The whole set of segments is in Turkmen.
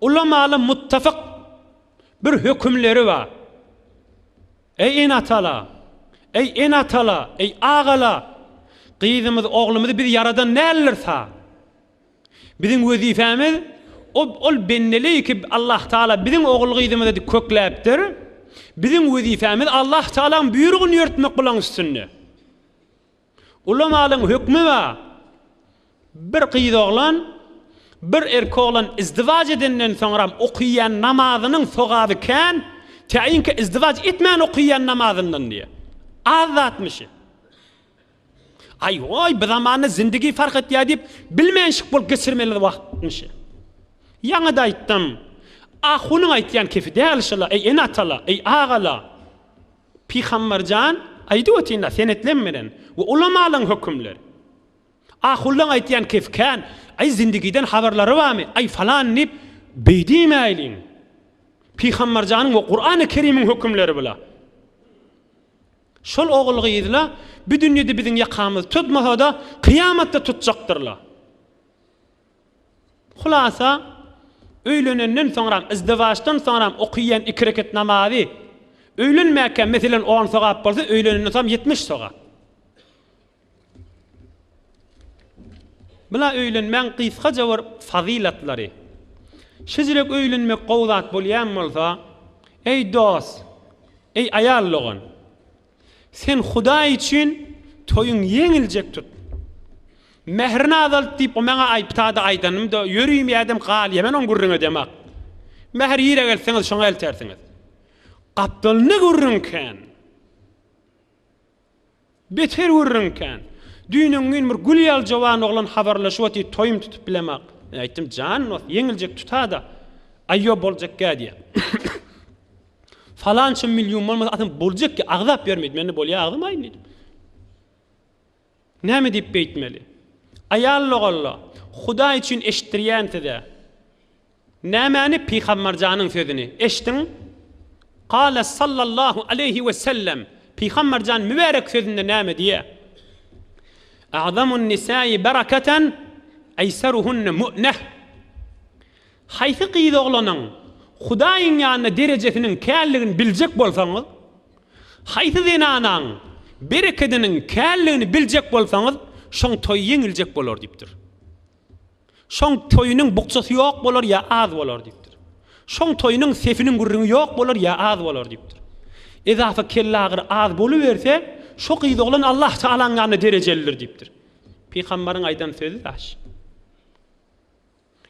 Ulamala muttafaq bir hükümleri var. Ey enatala, ey ağala, kıyızımız, oğlumuz biz yaradan nällersa, bizim vazifemiz ol benneli ki Allah Taala bizim oğul kıyızımızı kökläpdir. Bizim vazifemiz Allah Taala'nın buyruğunu yürütmek bolan üstünne. Ulamalyň hükmü var. Bir kıyız oğlan, bir erkek oğlan izdivac edenden sonra okuyan namazının sogaby kan, tayin ki izdivac etmän okuyan namazından diye. Azatmışy. Ay bu zamanda zindagi fark etdi dip bilmänşik bol geçirmeli wagtmışy. Yaňa da aýtdym. Ahunyň aýtýan kefi dälşala, ey enatala, ey ağala. Peygamberjan aýdy ötinde senetlenmeden we ulamalyň hükümleri. Ahulyň aýtýan kef kan, ay zindagiden habarlary barmy? Ay falan nip beýdimäýliň. Peygamberjanyň we Qur'an-ı Kerim'iň hükümleri bula. Şol oğul gyýdylar, bu dünýede biziň ýakamyz tutmasa da kıyamatda tutjaktyrlar. Hulasa öýlenenden soňra, izdivaçdan soňra okuyan 2 rekat namazy öýlenmäke meselen 10 sagat bolsa öýlenenden soň 70 sagat. Bula öýlenmän gysgaça bir fazilatlary. Şeýlek öýlenmek gowzat bolýan bolsa, ey dost, ey ayallygyn, sen Hudaý üçin toyuň ýeňiljek tut. Mehrini azalyp diýip maňa aýptada aýdanym da ýörüýüm ýadym galy, men on gurrüňe demek. Meher ýere gelseňiz şoňa eltersiňiz. Gapdalyny gurrünken, beter gurrünken, düýnüň bir gülýal jowan oglan habarlaşyp toyum tutup bilemek. Aýtdym, jan, ýeňiljek tutada. Aýyo boljak diýe. Falança milyon bolmasa adam boljak ki agzap bermedi. Meni bolýa agzamaýyn dedim. Näme diýip beýtmeli? Ayallygylla Hudaý üçin eşitdirýänse-de nämäni Peygamberjanyň sözüni eşitdiň? Qala sallallahu aleyhi ve sellem, Peygamberjan mübarek sözünde näme diýe? A'zamun nisa'i barakatan aysaruhunna mu'nah. Haýsy gyýyz oglanyň Hudaýyň ýanyna derejesiniň källigini biljek bolsaňyz, haýsy zenanaň bereketiniň källigini biljek bolsaňyz, şoň toy ýeňiljek bolar diýipdir. Şoň toyunyň bukçasy ýok bolar ýa az bolar diýipdir. Şoň toyunyň sefiniň gurrüňi ýok bolar ýa az bolar diýipdir. Ezafa kellagyr az boluberse, şo gyýyz oglan Allah Taalaň ýanyna derejelidir diýipdir. Peýgamberiň aýdan sözi taş.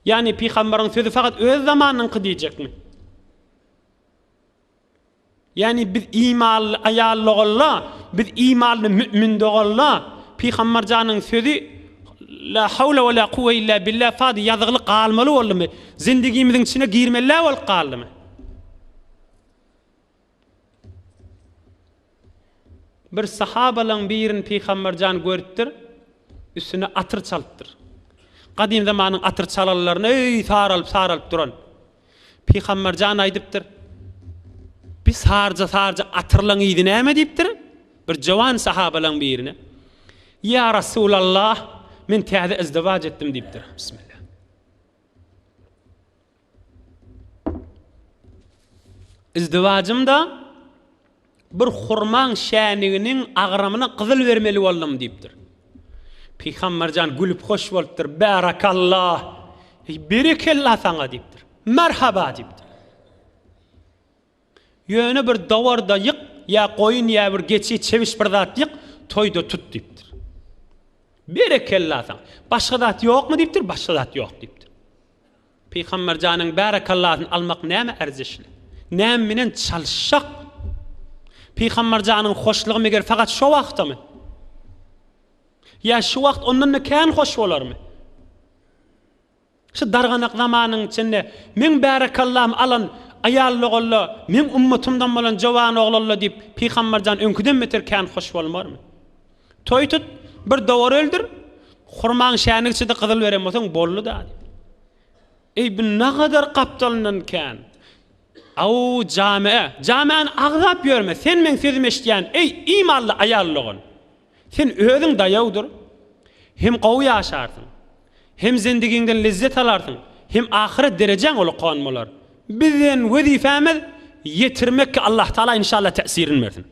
Yani Peygamber'in sözü fakat öz zamanını diyecek mi? Yani biz imanlı ayallıqla, biz imanlı mümin doğalla, Peygambercanın sözü la havle ve la kuvve illa billah fadi yazıqlı qalmalı oldu mu? Zindagimizin içine girmeli ol qaldı mı? Bir sahabalan birini Peygambercan görüpdir, üstüne atır çalıptır. Qadim zamanyň atır çalarlaryny saralyp duran. Peygamberjan aýdypdyr. Biz harja atyrlaň ýydy näme diýipdir? Bir jowan sahabalan birine. Ya Rasulallah, men täze izdivac etdim diýipdir. Bismillah. İzdivacymda bir hurman şäniginiň agramyna gyzyl bermeli boldum diýipdir. Peygamberjan gülüp hoş bolupdyr. Barakallah. Berekellah saňa diýipdir. Merhaba diýipdir. Ýöne bir dawarda ýyk ýa goýun ýa bir geçi çeviş bir zat ýyk toýda tut diýipdir. Berekellah saňa. Başga zat ýokmy diýipdir? Başga zat ýok diýipdir. Peygamberjanyň barakallahyny almak näme erzişli? Näme menen çalşak? Peygamberjanyň hoşlugy meger fakat şo wagtamy? Ya şu wagt ondan da kän hoş bolarmy? Şu darganak zamanyň içinde men barakallahym alan ayallygylla, men ummatymdan bolan jowan oglalla diýip Peygamberjan öňküden beter kän hoş bolmarmy? Toy tut, bir dowar öldür, hurman şänig içinde gyzyl beren bolsaň bollu da. Ey bu ne kadar gapdalynan kän? Aw jamiň agzap ýörme. Sen men sözümi eşitýän ey imanly ayallygyn. Sen özüň daýawdyr. Hem gowy ýaşarsyň. hem zindiginden lezzet alarsın, hem ahiret derecen olup bolar. Bizden vazifemiz yetirmek ki Allah Taala inşallah tesirin versin.